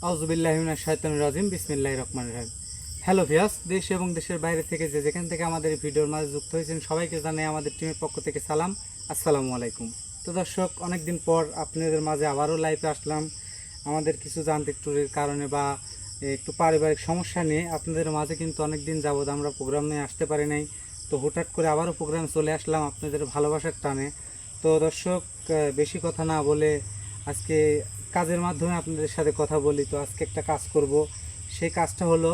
আউযুবিল্লাহি মিনাশ শাইতানির রাজিম বিসমিল্লাহির রহমানির রহিম। হ্যালো ভিউয়ার্স, দেশ এবং দেশের বাইরে থেকে যেখান থেকে আমাদের এই ভিডিওর মাঝে যুক্ত হয়েছেন সবাইকে জানাই আমাদের টিমের পক্ষ থেকে সালাম, আসসালামু আলাইকুম। তো দর্শক, অনেকদিন পর আপনাদের মাঝে আবারও লাইভে আসলাম আমাদের কিছু যান্ত্রিক ত্রুটির কারণে বা একটু পারিবারিক সমস্যা নিয়ে। আপনাদের মাঝে কিন্তু অনেক দিন যাবৎ আমরা প্রোগ্রাম নিয়ে আসতে পারি নাই, তো হুটহাট করে আবারও প্রোগ্রাম চলে আসলাম আপনাদের ভালোবাসার টানে। তো দর্শক, বেশি কথা না বলে আজকে কাজের মাধ্যমে আপনাদের সাথে কথা বলি। তো আজকে একটা কাজ করব, সেই কাজটা হলো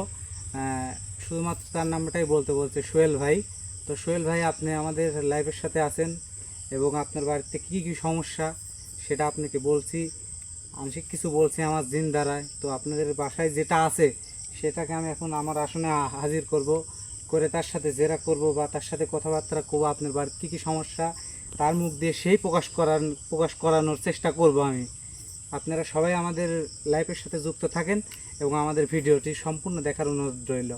শুধুমাত্র তার নামটাই বলতে সোহেল ভাই। তো সোহেল ভাই, আপনি আমাদের লাইভের সাথে আছেন এবং আপনার বাড়িতে কী কী সমস্যা সেটা আপনাকে বলছি, আংশিক কিছু বলছি আমার জিন দ্বারায়। তো আপনাদের বাসায় যেটা আছে সেটাকে আমি এখন আমার আসনে হাজির করব, করে তার সাথে জেরা করব বা তার সাথে কথাবার্তা করবো। আপনার বাড়িতে কী কী সমস্যা তার মুখ দিয়ে সেই প্রকাশ করানোর চেষ্টা করব আমি। আপনারা সবাই আমাদের লাইভের সাথে যুক্ত থাকেন এবং আমাদের ভিডিওটি সম্পূর্ণ দেখার অনুরোধ রইল।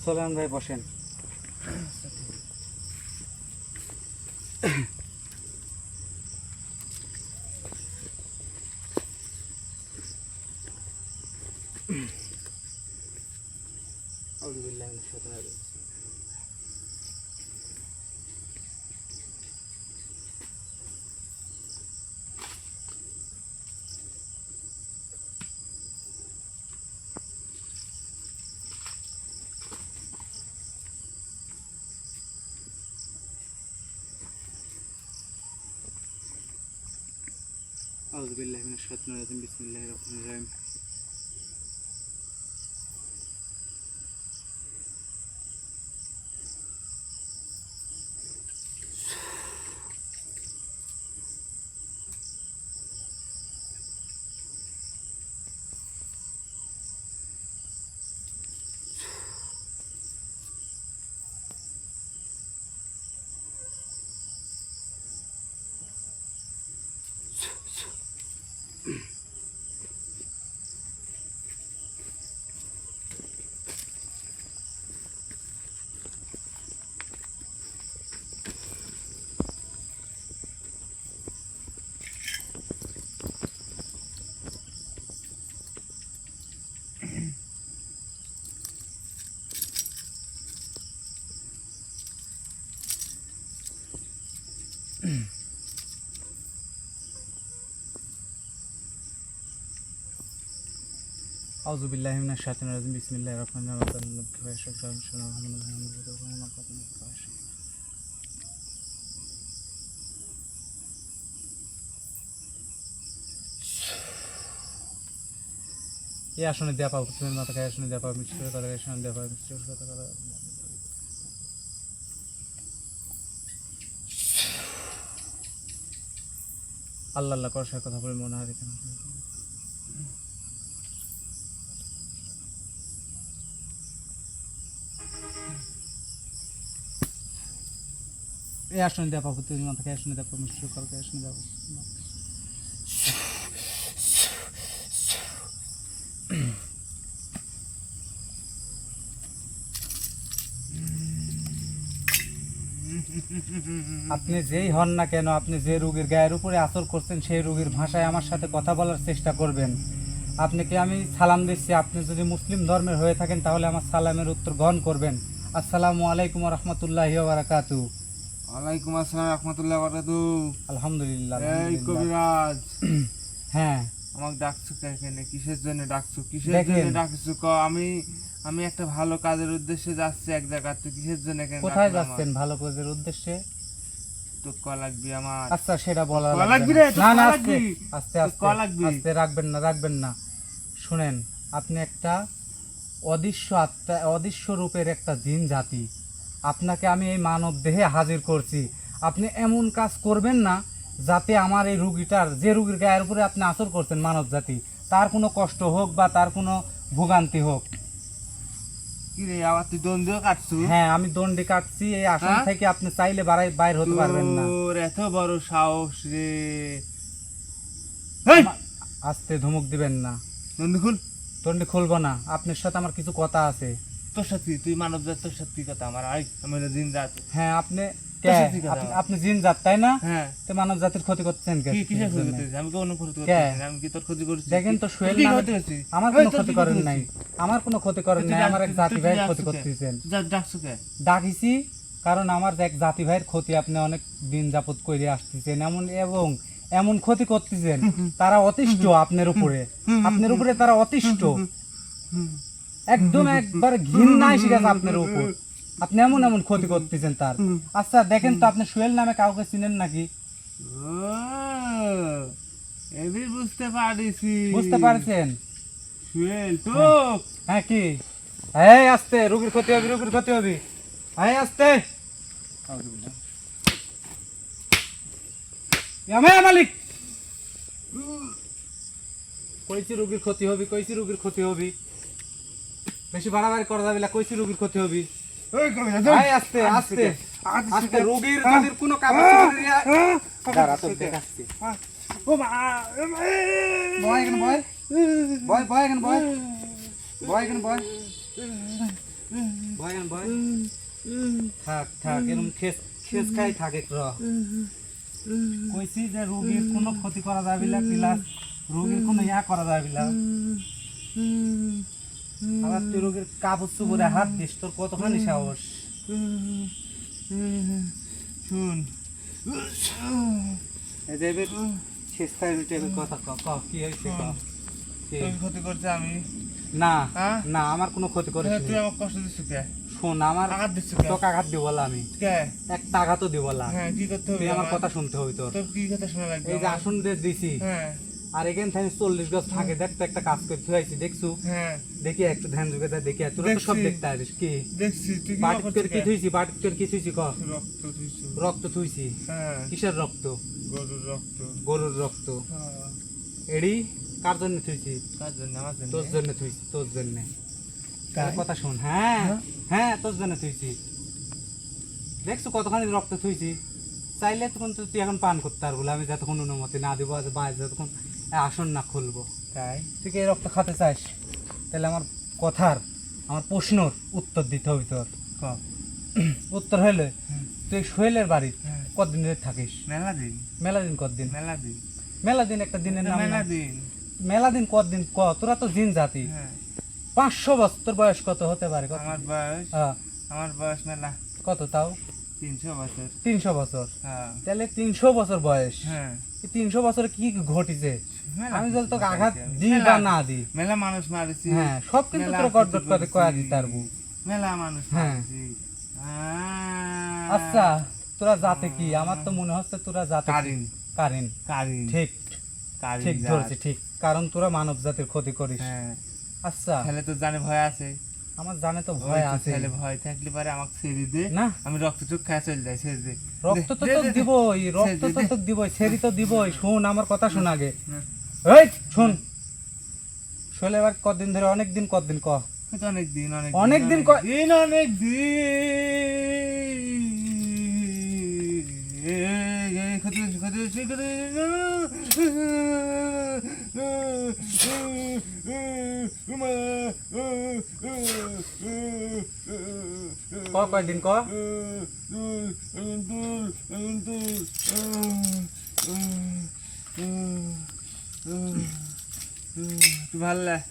সোলান ভাই বসেন। আউযুবিল্লাহি মিনাশ শাইতানির রাজিম বিসমিল্লাহির রহমানির রহিম। আউযুবিল্লাহি মিনাশ শাইতানির রাজিম বিসমিল্লাহির রহমানির রহিম। এই আসনে দেয়া পাবো, তুমি মাথা খায় আসনে দেয়া পাবো, মিষ্টি কথা আসনে দেয়া পাবো, মিষ্টি কথা আল্লাহ আল্লাহ করার সাথে কথা বলে মনে হয় এখানে। এই আসনে দেয়া পাবো, তুমি মাথা খায় আসনে দেয়া পাবো, মিষ্টি কথা আসনে দেয়া পাবো। আপনি যেই হন না কেন, আপনি যে রোগীর গায়ের উপরে আসর করছেন সেই রোগীর ভাষায় আমার সাথে কথা বলার চেষ্টা করবেন। আপনাকে আমি সালাম দিচ্ছি, আপনি যদি মুসলিম ধর্মের হয়ে থাকেন তাহলে আমার সালামের উত্তর গ্রহণ করবেন। আসসালামু আলাইকুম ওয়া রাহমাতুল্লাহি ওয়া বারাকাতুহু। ওয়ালাইকুম আসসালাম রাহমাতুল্লাহি ওয়া বারাকাতুহু। আলহামদুলিল্লাহ। এই কবিরাজ, হ্যাঁ, আমাকে ডাকছো এখানে কিসের জন্য ডাকছো? কিসের জন্য ডাকছো ক? আমি একটা ভালো কাজের উদ্দেশ্যে যাচ্ছি এক জায়গা, তুই কিসের জন্য এখানে? কোথায় যাচ্ছেন? ভালো কাজের উদ্দেশ্যে। তো ক লাগবে আমার? আচ্ছা, সেটা বলা লাগবে রে। না না, আস্তে আস্তে আস্তে রাখবেন না। শুনেন, আপনি একটা অদৃশ্য আত্মা, অদৃশ্য রূপের একটা জিন জাতি। আপনাকে আমি এই মানব দেহে হাজির করছি। আপনি এমন কাজ করবেন না যাতে আমার এই রুগীটার, যে রুগীর গায়ের উপরে আপনি আসর করছেন মানব জাতি, তার কোনো কষ্ট হোক বা তার কোনো ভোগান্তি হোক। কি রে, আবার তুই দণ্ডিও কাটছু? হ্যাঁ, আমি দণ্ডি কাটছি। এই আসন থেকে আপনি চাইলে বাইর হতে পারবেন না। তোর এত বড় সাহস রে! আস্তে, ধমক দিবেন না। দণ্ডি খুল। দণ্ডি খুলবো না, আপনার সাথে আমার কিছু কথা আছে। তোর সাথে? তুই মানব জাত, তোর সাথে কথা আমার? আমি জিন জাত। হ্যাঁ, আপনি কে আপনি জিন জাত তাই না? হ্যাঁ তো মানব জাতির ক্ষতি করছেন কে? কি কিসের ক্ষতি করতেছি? আমি কোনো ক্ষতি কে? করতেছি না। আমি কি তোর ক্ষতি করছি? দেখেন তো সোহেল কি নামে ক্ষতি করছি? আমার ওই কোনো তোর ক্ষতি কি করেন ক্ষতি নাই, করছি? আমার কোনো ক্ষতি করেন তুই নাই, আমার এক জাতি ভাইয়ের ক্ষতি ডাকছো কে? করতেছেন। ডাকছো কে? ডাকিছি কারণ আমার এক জাতি ভাইয়ের ক্ষতি আপনি অনেক দিন যাবত করে আসতেছেন এমন এবং এমন ক্ষতি করতেছেন তারা অতিষ্ঠ আপনার উপরে তারা অতিষ্ঠ, একদম একবার ঘৃণা এসে গেছে আপনার উপর, আপনি এমন এমন ক্ষতি করতেছেন তার। আচ্ছা দেখেন তো আপনি সোহেল নামে কাউকে চিনেন নাকি? ও এবার বুঝতে পারিছি। বুঝতে পারছেন? সুয়েল তো হ্যাঁ কি এই আস্তে, রোগীর ক্ষতি হবে, রোগীর ক্ষতি হবে, এই আস্তে মালিক কইছি রোগীর ক্ষতি হবে, কইছি রোগীর ক্ষতি হবে, বেশি বাড়াবাড়ি করা যাবে না, কইছি রোগীর ক্ষতি হবে। ওই কবি না এই আস্তে আস্তে আস্তে, রোগীর যদি কোনো কাগজ দাঁড়া তো দেখাচ্ছি। ও মা বয় এখানে বয়, বয় বয় এখানে বয়, বয় এখানে বয়, বয় এখানে বয়, থাক থাক এরকম খেস খেস খাই থাকে র। কইছি যে রোগীর কোনো ক্ষতি করা যাবে না, প্লাস রোগীর কোনো ইয়া করা যাবে না। আবার তুই রোগীর কাপড় চুপড়ে হাত দিস, তোর কতখানি সাহস? শুন এই যে এবার শেষ টাইমে কথা ক ক কি হয়েছে ক কি? তোর ক্ষতি করছে আমি না হ্যাঁ? না আমার কোনো ক্ষতি করিস তুই নি। আমাকে কষ্ট দিচ্ছ কে? শোন আমার আঘাত দিচ্ছ কে? তোকে আঘাত দিব বলা আমি, কে? একটা আঘাতও দিব বলা। হ্যাঁ কি করতে হবে তুই আমার আমার? কথা শুনতে হবে তোর। তোর কি কথা শোনা লাগবে এই যে আমার? আসন দিয়ে দিছি হ্যাঁ আর এখান থেকে 40 গজ থাকে, দেখ তো একটা কাজ করে থুইছি দেখছু? হ্যাঁ দেখি একটু ধ্যান যুগে দেখি তোরা তো সব দেখছি। দেখতে পারিস কি দেখছি তুই কি বাটিক করছিস করে কি কে? থুইছি, বাটিক করে কি থুইছি ক? রক্ত তুইছো রক্ত থুইছি। হ্যাঁ কিসের রক্ত? গরুর রক্ত গরুর রক্ত। হ্যাঁ এডি কার জন্য থুইছি? কার জন্য আমার জন্য তোর জন্য থুইছি, তোর জন্য। তাই? কথা শোন, হ্যাঁ হ্যাঁ? হ্যাঁ তোর জন্য থুইছি। দেখছো কতখানি রক্ত থুইছি? চাইলে তখন তুই এখন পান করতে পারবো, আমি যতক্ষণ অনুমতি না দিব বাইরে যতক্ষণ আসন না খুলবো। তাই তুই কি এই রক্ত খেতে চাস? তাহলে আমার কথার আমার প্রশ্নর উত্তর দিতে হবে তোর। ক উত্তর হইলে হুম। তুই সোহেলের বাড়ি হ্যাঁ। কতদিন ধরে থাকিস? মেলা দিন মেলা দিন কতদিন? মেলা দিন মেলা দিন একটা দিনের নাম মেলা না। দিন মেলা দিন কতদিন ক? তোরা তো জিন জাতি। হ্যাঁ 500 বছর তোর বয়স কত হতে পারে? কত? হ্যাঁ, আমার বয়স মেলা কত তাও? 300 বছর 300 বছর। হ্যাঁ তাহলে 300 বছর বয়স, হ্যাঁ এই 300 বছরে কি ঘটিছে? মেলা আমি কিছু যদি তোকে ঘটাইছি আঘাত আমি। দিই বা মেলা- না দিই, মেলা মানুষ মারিছি হ্যাঁ সব কিন্তু মেলা তোর ক্ষতি গটগট করে করেছি। কয়া দিতে পারবো। মেলা মানুষ হ্যাঁ। মারিছি আচ্ছা তোরা জাতে কি? আমার তো মনে হচ্ছে তোরা জাতে কি? Karine Karine. কারিন ঠিক কারিন ঠিক জাত। ধরেছি, ঠিক, কারণ তোরা মানব জাতির ক্ষতি করিস। হ্যাঁ আচ্ছা ছেলে তো জানে ভয় আছে আমার জানে তো ওই ভয় তো আছে ছেলে ভয় থাকলে পারে আমাকে ছেড়ে দে না, আমি রক্ত চোখ খায় চলে যাই ছেড়ে দে রক্ত তো দে, তোর দে, দে। দিবই, রক্ত দে, তো দে। তোর দিবই, ছেড়ি তো দিবই। শোন আমার কথা শোন আগে, হ্যাঁ। এই শোন, শোলে এবার কতদিন ধরে? অনেক দিন, কতদিন ক? এই তো অনেক দিন অনেক দিন ক- দিন অনেক কয়দিন ক? তুই ভালো লাগে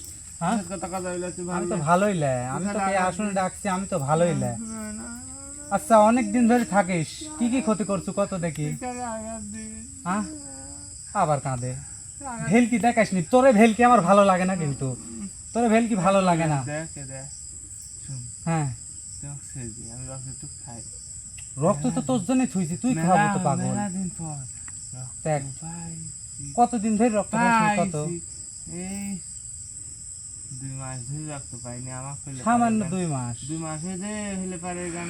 হ্যাঁ কথা কথা হইলে তুই আমি ভালো তো ভালোই লে, আমি তোকে আসনে ডাকছি, আমি তো ভালোই লে। আচ্ছা অনেক দিন ধরে থাকিস, কি কি ক্ষতি করছো কত দেখি? হ্যাঁ আবার কাঁদে, ভেলকি দেখাস নি? তোরে ভেলকি আমার ভালো লাগে না, কিন্তু তোরে ভেলকি ভালো লাগে না। দেখ দেখ শুন হ্যাঁ দেখ সেজি আমি রক্ত একটু খাই রক্ত তো তোর জন্য থুইছি, তুই খাবো তো পাগল। মেলা দিন পর দেখ পাইছি কতদিন ধরে রক্ত খাইছিস? কত? এই 2 মাস ধরে রক্ত পাইনি আমার ফেলে সামান্য 2 মাস। 2 মাস হলে পারে গান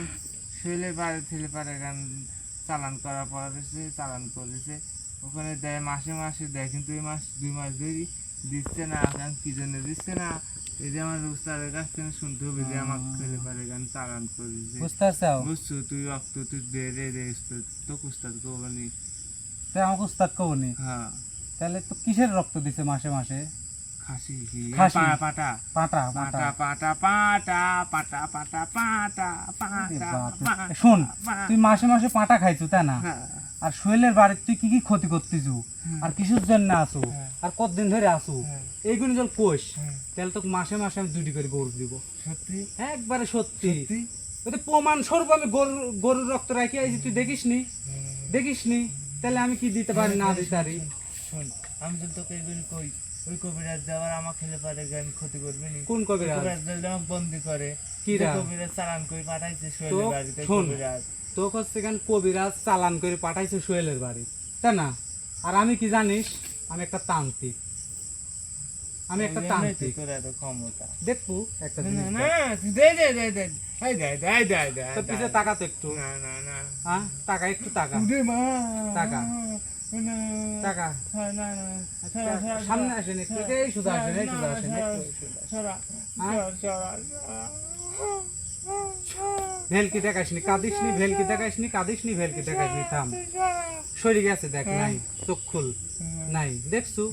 ছেলে পারে গান চালান করার পর এসে চালান করেছে ওখানে দেয় মাসে মাসে দেয়, কিন্তু এই মাস 2 মাস ধরে দিচ্ছে না। এখন কি জন্য দিচ্ছে না এই যে আমার উস্তাদের কাছ থেকে শুনতে হবে যে আমার ছেলে পারে গান চালান করেছে। বুঝতে পারছো? বুঝছো তুই রক্ত তুই দে রে রে তো উস্তাদ কোবানি তাই আমাকে উস্তাদ কবনি, হ্যাঁ তাহলে তো কিসের রক্ত দিছে মাসে মাসে? খাসি কি খাসি। পাটা পাটা পাটা পাটা পাটা পাটা পাটা পাটা পাটা পাটা শোন, তুই মাসে মাসে পাটা খাইছু তাই না? হ্যাঁ আর সোহেলের বাড়ির তুই কি কি ক্ষতি করতেছু, আর কিসের জন্য আসু, হ্যাঁ। আর কতদিন ধরে আসু, হ্যাঁ। এইগুলো জল কোষ, হ্যাঁ। তাহলে তোকে মাসে মাসে আমি 2টি করে গরু দিব। সত্যি একবারে সত্যি। সত্যি ওই তো প্রমাণ স্বরূপ আমি গরুর রক্ত রাখি আইছি, তুই দেখিস নি, তাহলে আমি কি দিতে পারি না দিতে পারি? শোন, আমি যদি তোকে এগুলি কই, ওই কবিরাজ যাওয়ার আমার খেলে পারে আমি ক্ষতি করবি নি? কোন কবিরাজ? কবিরাজ যদি আমাকে বন্দি করে, কি যে রাজ? কবিরাজ চালান করে পাঠাইছে তো সোহেলের বাড়িতে শোন, কবিরাজ। তোকে হচ্ছে কেন কবিরাজ চালান করে পাঠাইছে সোহেলের বাড়ি, তাই না? আর আমি কি জানিস, আমি একটা তান্ত্রিক, আমি একটা এমনিতেই তান্ত্রিক। তোর এত ক্ষমতা। দেখবো একটা না জিনিস না দেখ। তুই দে দে দে দে এই দে দে দে দে তোর পিছে টাকা তো একটু, না না না হ্যাঁ টাকা একটু টাকা উদে মা টাকা। না টাকা হ্যাঁ, না না আচ্ছা, সামনে আসেন একটু, এই সোজা আসেন, এই সোজা আসেন, একটু এই সোজা আসেন। সরা হ্যাঁ? সরা ভেলকি দেখাসনি, কাঁদিসনি, ভেলকি দেখাসনি, কাঁদিসনি, ভেলকি দেখাসনি, থাম। সরে গেছে দেখ, নাই চোখ খুল, নাই দেখছু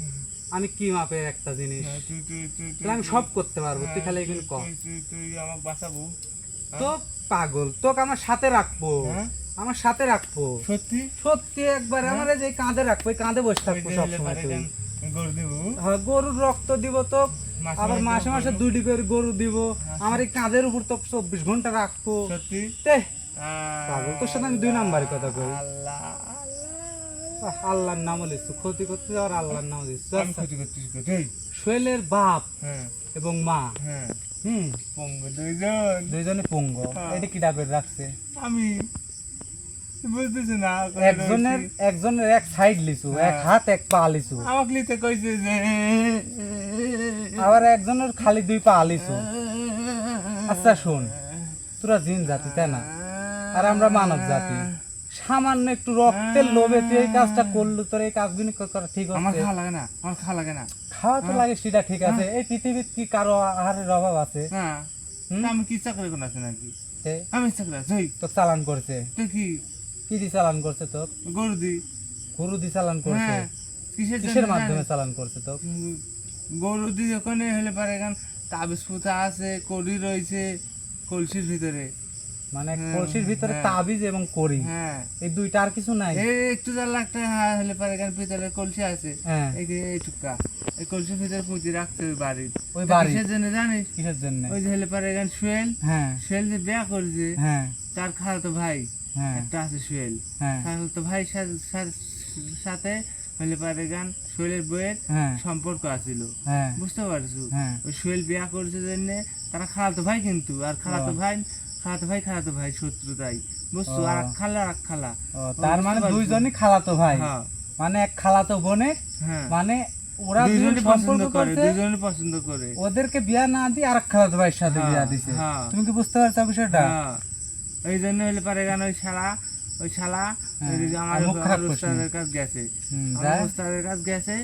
আমি কি মাপের একটা জিনিস, তুই তুই তুই তাহলে আমি সব করতে পারবো, তুই খালি এগুলো কর। তুই তুই আমাকে বাঁচাবো তো পাগল, তোকে আমার সাথে রাখবো, হ্যাঁ? আমার সাথে রাখবো, সত্যি সত্যি একবার আমার এই যে কাঁধে রাখবো, এই কাঁধে বসে থাকবো সবসময়। তুই গরু দেবো হ্যাঁ, গরুর রক্ত দিব তো, আবার মাসে মাসে 2টি করে গরু দিব, আমার এই কাঁধের উপর তো 24 ঘন্টা রাখবো। সত্যি তে পাগল, তোর সাথে আমি 2 নাম্বারের কথা কই। আল্লাহ আল্লাহর নাম লিখছো, ক্ষতি করতে যাওয়ার আল্লাহর নাম লিখছো। আমি ক্ষতি করতেছি কোথায়? সোহেলের বাপ হ্যাঁ এবং মা, হ্যাঁ হুম, পঙ্গু দুইজন দুইজনে পঙ্গ। হ্যাঁ। এটা কি ডাকে রাখছে? আমি বুঝতেছি না একজনের এক সাইড লিছু, এক হ্যাঁ। হাত এক পা লিছু, আমাকে লিতে কইছে যে আবার একজনের খালি 2 পা লিছু। আচ্ছা শোন, তোরা জিন জাতি তাই না, আর আমরা মানব জাতি, সামান্য একটু রক্তের লোভে তুই এই কাজটা করলু, তোর এই কাজগুলি করা ঠিক আমার আছে? খাওয়া লাগে না, আমার খাওয়া লাগে না। খাওয়া তো লাগে, সেটা ঠিক আছে। এই পৃথিবীর কি কারো আহারের অভাব আছে? হ্যাঁ হুম? তা আমি কি চাকরি কোন আছে নাকি? তে আমি ইচ্ছা করে আছি তো চালান করছে, তুই কি কি দি চালান করছে তো? গরু দি? গরু দি চালান করছে। হ্যাঁ কিসের কিসের জন্য মাধ্যমে জানিস? চালান করছে তো? গরু দি ওখানে হলে পারে এখান তাবিজ পুঁতা আছে, কড়ি রয়েছে কলসির ভিতরে। মানে হ্যাঁ, কলসির ভিতরে হ্যাঁ। তাবিজ এবং কড়ি, হ্যাঁ এই 2টা, আর কিছু নাই? এই একটু জাল একটা হলে পারে এখানে পিতলের কলসি আছে, হ্যাঁ, এই যে এই টুকা এই কলসির ভিতরে পুঁতি রাখছে ওই বাড়ির। ওই তা বাড়ির? কিসের জন্য জানিস? কিসের জন্য? ওই যে হলে পারে এখানে সোহেল, হ্যাঁ সোহেল যে বিয়া করছে হ্যাঁ তার খালাতো ভাই হ্যাঁ একটা আছে সোহেল, হ্যাঁ খালাতো ভাই সাথে হলে পারে গান সোহেলের বইয়ের হ্যাঁ সম্পর্ক আছিল, হ্যাঁ বুঝতে পারছো? হ্যাঁ ওই সোহেল বিয়া করছে জন্য তারা খালাতো ভাই, কিন্তু আর খালাতো ও। ভাই শত্রু, তাই বুঝছো? ও। আর এক খালা আর এক খালা। ও, তার মানে বুঝতে পারছো? 2জনই খালাতো ভাই, হ্যাঁ মানে এক খালাতো বোনের, হ্যাঁ মানে ওরা দুইজনে দুজন পছন্দ সম্পর্ক করে, করছে, দুইজনে পছন্দ করে। ওদেরকে বিয়া না দিয়ে আরেক খালাতো ভাইয়ের সাথে হ্যাঁ, বিয়া দিছে। হ্যাঁ। তুমি কি বুঝতে পারছো বিষয়টা? হ্যাঁ এই জন্য হলে পারে গান ওই শালা হ্যাঁ, ওই যে আমার আর মুখ খারাপ করিস নি। ওস্তাদের কাছে গেছে, হুম, আমার যা। ওস্তাদের কাছে গেছে,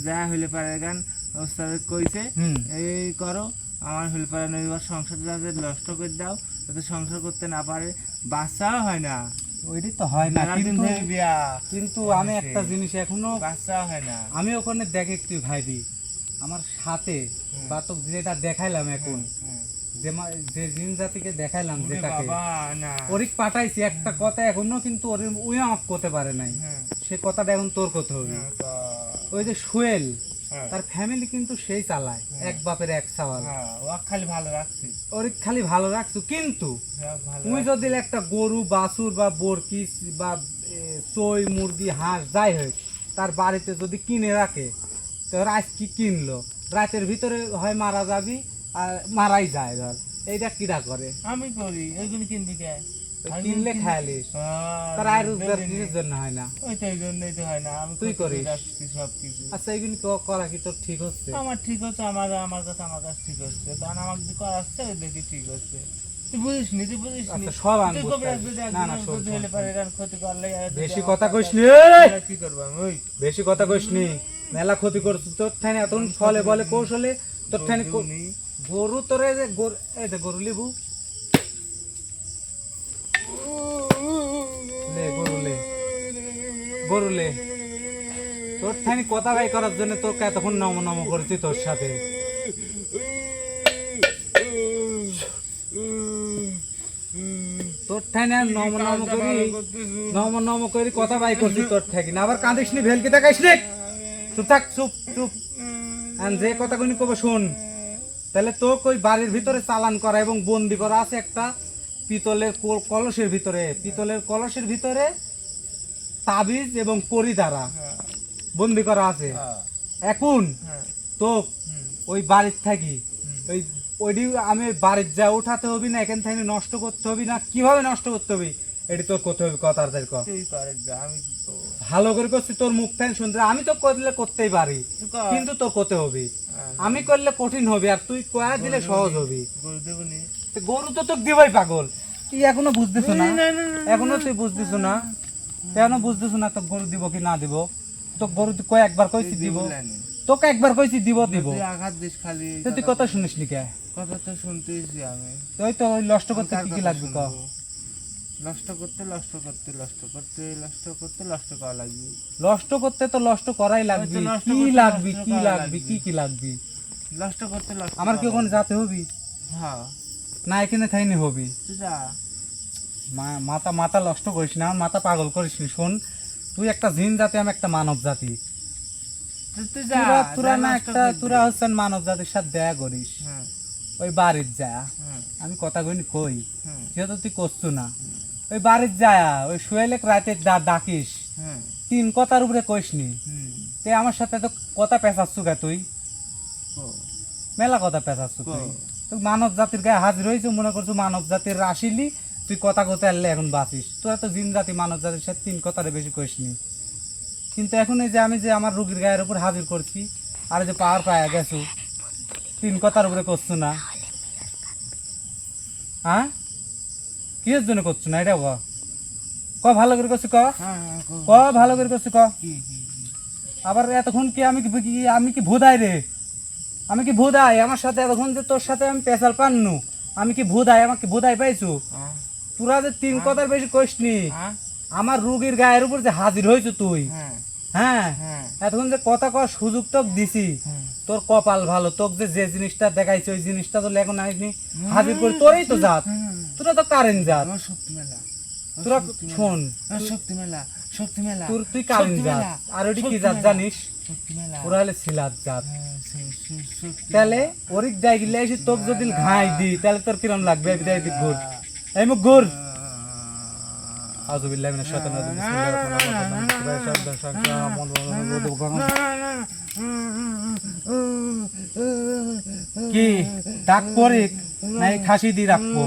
যা হলে পারে গান ওস্তাদের কইছে হুম, এই করো, আমার হলে পারে নইবার সংসারটা যাতে নষ্ট করে দাও, যাতে সংসার করতে না পারে, বাচ্চাও হয় না, ওইটাই তো হয় না, মেলা দিন কিন্তু ধরে বিয়া, কিন্তু আমি একটা জিনিস এখনো, বাচ্চাও হয় না। আমি ওখানে দেখে তুই ভাইবি আমার সাথে, হুম। বা তোকে যেটা দেখাইলাম এখন, হুম। যে জিন জাতিকে দেখাইলাম, ওরে যেটাকে বাবা, না। ওরিক পাঠাইছি একটা কথা এখনো, কিন্তু ওই আমাকে করতে পারে নাই, হুম, সে কথাটা এখন তোর কথা হবে। হুম, তো, ওই যে সোহেল, হ্যাঁ, তার ফ্যামিলি কিন্তু সেই চালায়, এক বাপের এক সওয়াল, হ্যাঁ, ও খালি ভালো রাখছি, ওর খালি ভালো রাখছো, কিন্তু ভালো তুমি যদি একটা গরু, বাছুর বা বরকি বা চই, মুরগি, হাঁস যাই হোক তার বাড়িতে যদি কিনে রাখে, তো আজ কি কিনলো, রাতের ভিতরে হয় মারা যাবি, আর মারাই যায়, ধর এইটা কিরা করে, আমি করি, এইগুলি কিনবি কে? কিনলে খায়ালিস, তার আয় রোজগার কিসের জন্য হয় না? ওই তো এই জন্যই তো হয় না, আমি তুই ক্ষতি করে করিস। রাখছি সবকিছু। আচ্ছা এইগুলি করা কি তোর ঠিক হচ্ছে? আমার ঠিক হচ্ছে, আমার কাছে ঠিক হচ্ছে, কারণ আমার যদি করাচ্ছে দেখি ঠিক হচ্ছে। তুই বুঝিস নি, আচ্ছা সব আমি তুই বুঝতে কবিরাজ পারি। যদি না না একদিনের শোন, যদি শোন, হলে শোন। পারে এরকম ক্ষতি করলে বেশি কথা কইস নি, কি করবো আমি? ওই বেশি কথা কইস নি, মেলা ক্ষতি করছিস তোর ঠানে, এত ফলে বলে কৌশলে তোর ঠানে গরু নি। গরু তোরে যে এই যে গরু লিবু, লে গরু লে, গরু লে, তোর ঠানি কথা ভাই করার জন্য তোকে এতক্ষণ নম নম করেছি তোর সাথে। তোর ঠানি আর নম নম করি কথা ভাই করছি তোর ঠাকি না, আবার কাঁদিস নি, ভেলকি দেখাইস নি, চুপ থাক, চুপ চুপ। যে কথা কোনি কবে শুন, তাহলে তোকে ওই বাড়ির ভিতরে চালান করা এবং বন্দি করা আছে একটা পিতলের কলসের ভিতরে, পিতলের কলসের ভিতরে তাবিজ এবং কড়ি দ্বারা বন্দি করা আছে। এখন তো ওই বাড়ির থাকি ওই ওইটি আমি বাড়ির যা উঠাতে হবে না, এখান থেকে নষ্ট করতে হবে না, কিভাবে নষ্ট করতে হবে এটি তোর করতে হবে। কথার ভালো করে করছি, তোর মুখ থেকে শুনতে, আমি তো করলে করতেই পারি কিন্তু তোর করতে হবে। আমি করলে কঠিন হবে আর তুই কয়া দিলে সহজ হবে। গরু তো তোকে দিবই পাগল, তুই এখনো বুঝতেছ না, এখনো তুই বুঝতেছ না, এখনো বুঝতেছ না তোকে গরু দিব কি না দিব। তোকে গরু একবার কইছি দিব, তোকে একবার কইছি দিব দিব, আঘাত দিস খালি। তুই কথা শুনিস নি কে? কথা তো শুনতেইছি আমি। ওই তো ওই নষ্ট করতে কি কি লাগবে ক? নষ্ট করতে নষ্ট করা লাগবে। নষ্ট করতে তো নষ্ট করাই লাগবে, কি লাগবে কি লাগবে কি কি লাগবে নষ্ট করতে আমার কি ওখানে যেতে হবে? হ্যাঁ না এখানে থাইনি হবি। তুই যা, মাথা মাথা নষ্ট করিস না, আমার মাথা পাগল করিস নি। শোন, তুই একটা জিন জাতি, আমি একটা মানব জাতি, তুই যা, তোরা না একটা তোরা হচ্ছেন মানব জাতির সাথে দেখা করিস। ওই বাড়ির যা, আমি কথা কই যেহেতু তুই করছু না, ওই বাড়ির যায় ওই সোহেলেক রাতে ডাকিস, তিন কথার উপরে কইস নি। তে আমার সাথে তো কথা পেঁচাচ্ছু কে তুই? মেলা কথা পেঁচাচ্ছু তুই। তুই মানব জাতির গায়ে হাজির হয়েছে, মনে করছো মানব জাতির আসিলি তুই কথা কথা আনলে এখন বাঁচিস। তোরা তো জিন জাতি, মানব জাতির সাথে তিন কথারে বেশি কইস নি। কিন্তু এখন এই যে আমি যে আমার রুগীর গায়ের উপর হাজির করছি আর যে পাওয়ার পায়া গেছো, তিন কথার উপরে করছো না। হ্যাঁ কিসের জন্য করছো না এটা ক ভালো করে করছি ক, ক ভালো করে করছি ক। আবার এতক্ষণ কি আমি কি ভুদাই রে? আমি কি ভুদাই? আমার সাথে এতক্ষণ যে তোর সাথে আমি পেশাল পান্নু, আমি কি ভুদাই? আমাকে ভুদাই পাইছো? তোরা যে তিন কথার বেশি কইস নি, আমার রুগীর গায়ের উপর যে হাজির হয়েছো তুই, হ্যাঁ এতক্ষণ যে কথা কর সুযোগ তোকে দিছি, তোর কপাল ভালো, তোকে যে জিনিসটা দেখাইছে ওই জিনিসটা তো এখন আমি হাজির করি। তোরই তো জাত, তোরা তো কারেন্ট জাত, তোরা শোন শক্তি মেলা তোর তুই কারেন্ট জাত। আর ওটি কি জাত জানিস? ওরা হলে সিলাত জাত। তাহলে ওরিক ডাই গিলে এসে তোকে যদি ঘাই দি তাহলে তোর কিরম লাগবে? ঘুর এই মুখ ঘুর। আউযুবিল্লাহি মিনাশ শাইতানির রাজিম, বিসমিল্লাহির রহমানির রহিম। কি ডাক পরে নাই ঠাসি দিয়ে রাখবো?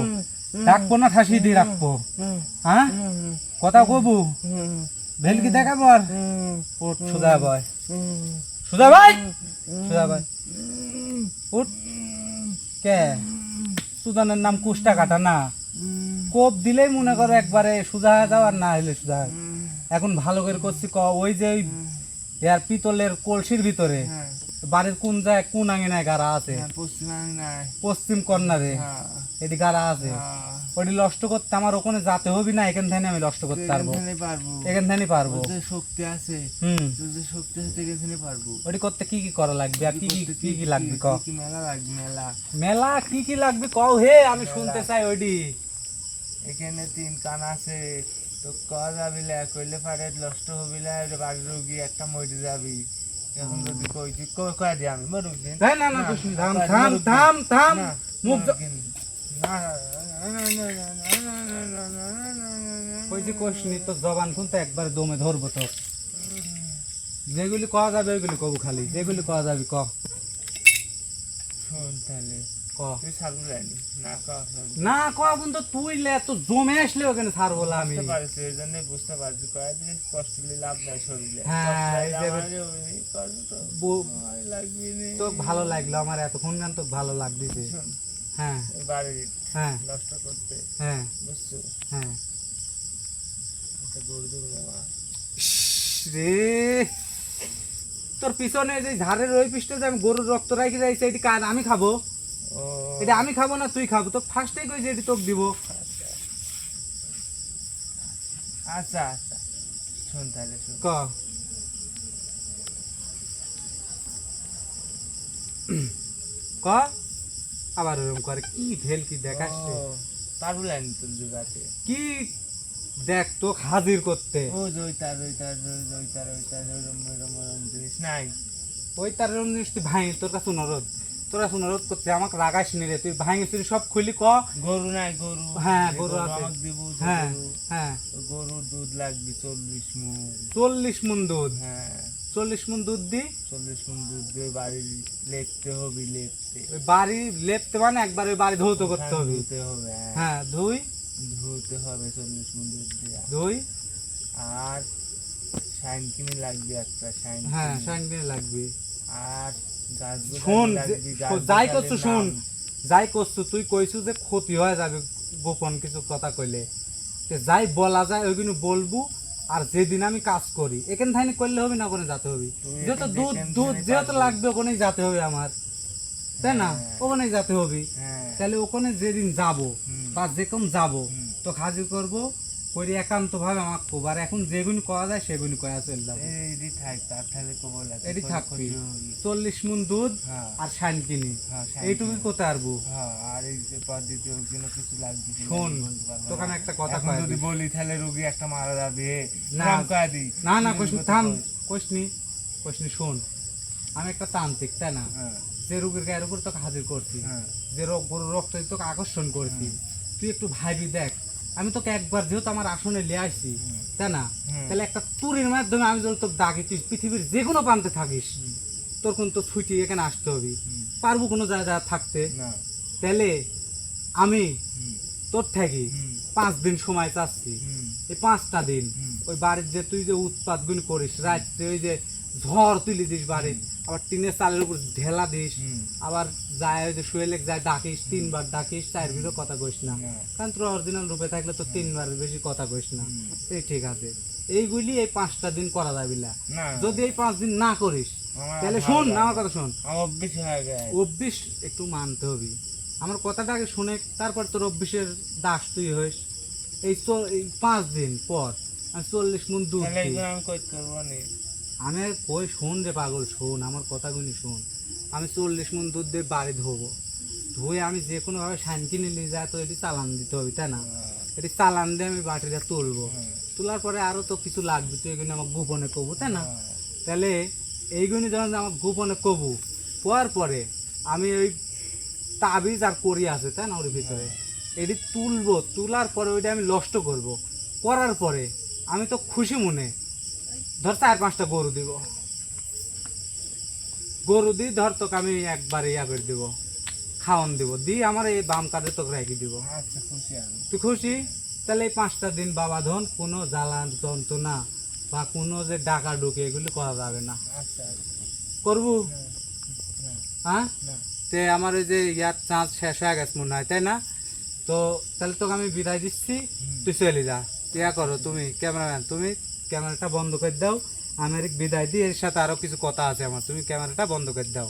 ডাকবো না ঠাসি দিয়ে রাখবো? হ্যাঁ কথা কবু ভেলকি দেখাবো আর উঠ সুদা ভাই, সুদা ভাই, সুদা ভাই উঠ। কে সুদানের নাম কুষ্টা কাটা না, কোপ দিলেই মনে করো একবারে সুজা হয়ে যাও আর না হইলে সুজা। এখন ভালো করে করছি ক, ওই যে ওই ইয়ার পিতলের কলসির ভিতরে বাড়ির কোন জায়গায় কোন আঙিনায় গাড়া আছে? পশ্চিম কর্নারে এটি গাড়া আছে। ওটি নষ্ট করতে আমার ওখানে যেতে হবে না, এখান থেকে আমি নষ্ট করতে পারবো, এখান থেকে পারবো। শক্তি আছে, শক্তি আছে এখানে পারবো। ওটি করতে কি কি করা লাগবে আর কি কি কি লাগবে ক? মেলা লাগবে, মেলা মেলা কি কি লাগবে কও হে, আমি শুনতে চাই। ওইটি এখানে তিন কান আছে, তো কয়া যাবি লে কইলে পারে নষ্ট হবি লে, বাড়ির রোগী একটা মরে যাবি। এখন যদি কইছি কয়া দি আমি মরুক দিন। না না না থাম থাম থাম থাম মুখ কইছি কোশনি তো জবান শুনতে একবার দমে ধরবো তো। যেগুলি কয়া যাবে ওইগুলি কব, খালি যেগুলি কয়া যাবে ক। শোন তাহলে ক তুই ছাড়বো জানি না, না কয়া বন্ধু তুই লে তো জমে আসলে ওখানে ছাড়বো না আমি। বুঝতে পারছি, এই জন্যই বুঝতে পারছি কয়া দিলে কষ্ট দিলে লাভ নাই শরীরে। হ্যাঁ তো ভালো লাগলো আমার, এতক্ষণ গান তো ভালো লাগতেছে। হ্যাঁ বাড়ির হ্যাঁ নষ্ট করতে, হ্যাঁ বুঝছো? হ্যাঁ গরু দেবো না রে, তোর পিছনে যে ঝাড়ের ওই পিসটা যে আমি গরুর রক্ত রাখি যাইছে এটি কার? আমি খাবো? এটা আমি খাবো না তুই খাবো? তো ফার্স্টেই কইছি এটি তোকে দিব। আচ্ছা আচ্ছা শোন তাহলে শোন, ক ক আবার ওরকম করে কি ভেল কি দেখাচ্ছে পারুলেন তোর জোগাতে কি দেখ তো হাজির করতে ও জয়তার জিনিস নাই ওই তার জিনিস তুই ভাঙি তোর কাছে অনুরোধ তোরা অনুরোধ করতে আমাকে রাগাস নি রে তুই ভাঙি তুই সব খুলি ক গরু নাই গরু হ্যাঁ গরু আছে আমাকে দিব হ্যাঁ হ্যাঁ গরুর দুধ লাগবে 40 মণ 40 মণ দুধ হ্যাঁ 40 মণ দুধ দি 40 মণ দুধ দিয়ে বাড়ি লেপতে হবে লেপতে ওই বাড়ি লেপতে মানে একবার ওই বাড়ি ধৌত করতে হবে ধুতে হবে হ্যাঁ ধুই ধুতে হবে 40 মণ দুধ দিয়ে ধুই আর শাইন কিনে লাগবে একটা শাইন হ্যাঁ শাইন লাগবে আর গাছ শোন যাই করছো শোন যাই করছো তুই কইছু যে ক্ষতি হয়ে যাবে গোপন কিছু কথা কইলে তে যাই বলা যায় ওইগুলো বলবো আর যেদিন আমি কাজ করি এখান থেকে করলে হবে না ওখানে যেতে হবে যেহেতু দুধ দুধ যেহেতু লাগবে ওখানেই যেতে হবে আমার তাই না ওখানেই যেতে হবে তাহলে ওখানে যেদিন যাব বা যেরকম যাব তো হাজির করব করি একান্ত ভাবে আমার খুব আর এখন যেগুনি করা যায় সেগুনি করা চলে যাবো এডি থাক তার তাহলে কবল আছে এটি থাকবি 40 মণ দুধ আর শাইন কিনি এইটুকু করতে পারবো হ্যাঁ আর এই যে পদ্ধতি ওর জন্য কিছু লাগবে শোন তোকে আমি একটা কথা এখন কই যদি বলি তাহলে রোগী একটা মারা যাবে না, নাম কয়া দি না না কইনি থাম কইনি শোন আমি একটা তান্ত্রিক তাই না হ্যাঁ যে রোগীর গায়ের উপর তোকে হাজির করছি হ্যাঁ যে গরুর রক্ত তোকে আকর্ষণ করছি তুই একটু ভাবি দেখ আমি তোকে একবার যেহেতু আমার আসনে লিয়ে আসছি তাই না তাহলে একটা তুরির মাধ্যমে আমি যদি তোকে ডাকি তুই পৃথিবীর যে কোনো প্রান্তে থাকিস তোর কোন তো ছুটি এখানে আসতে হবে পারবো কোনো জায়গায় থাকতে না তাহলে আমি তোর থাকি 5 দিন সময় চাচ্ছি এই 5টা দিন ওই বাড়ির যে তুই যে উৎপাত গুণ করিস রাত্রে ওই যে ঝড় তুলি দিস বাড়ির আবার টিনের চালের উপর ঢেলা দিস আবার যায় ওই যে শুয়েলেক যায় ডাকিস 3বার ডাকিস 4 বিরও কথা কইস না কারণ তোর অরিজিনাল রূপে থাকলে তো 3বার বেশি কথা কইস না এই ঠিক আছে এইগুলি এই 5টা দিন করা যাবে না যদি এই 5 দিন না করিস তাহলে শোন আমার কথা শোন অভ্যেস হয়ে গেছে অভ্যেস একটু মানতে হবে আমার কথাটা আগে শুনে তারপর তোর অভ্যেসের দাস তুই হইস এই 5 দিন পর আমি 40 মণ দুধ তাহলে দিই। এগুলো আমি কই করব না আমি কই শোন রে পাগল শোন আমার কথাগুলি শোন আমি 40 মণ দুধ দিয়ে বাড়ি ধোবো ধুয়ে আমি যে কোনোভাবে শাইন কিনে নিয়ে যায় তো এটি চালান দিতে হবে তাই না এটি চালান দিয়ে আমি বাটিটা তুলবো তোলার পরে আরও তো কিছু লাগবে তুই এগুলো আমার গোপনে কবু তাই না তাহলে এইগুলি যখন আমার গোপনে কবু কোয়ার পরে আমি ওই তাবিজ আর করি আছে তাই না ওর ভিতরে এটি তুলবো তোলার পরে ওইটা আমি নষ্ট করব করার পরে আমি তো খুশি মনে ধর 4-5টা গরু দিব গরু দিই ধর তোকে আমি একবারে ইয়া করে দিব খাওয়ান দিব দিয়ে আমার এই বাম কাঁধে তোকে রেখে দিব আচ্ছা খুশি আমি তুই খুশি তাহলে এই 5টা দিন বাবা ধন কোনো জ্বালা যন্ত্রণা বা কোনো যে ডাকা ডুকে এগুলি করা যাবে না আচ্ছা করবো না হ্যাঁ না তে আমার ওই যে ইয়ার চান্স শেষ হয়ে গেছে মনে হয় তাই না তো তাহলে তোকে আমি বিদায় দিচ্ছি তুই চলে যা ইয়া করো তুমি ক্যামেরাম্যান তুমি ক্যামেরাটা বন্ধ করে দাও আমি বিদায় দিই এর সাথে আরো কিছু কথা আছে আমার তুমি ক্যামেরাটা বন্ধ করে দাও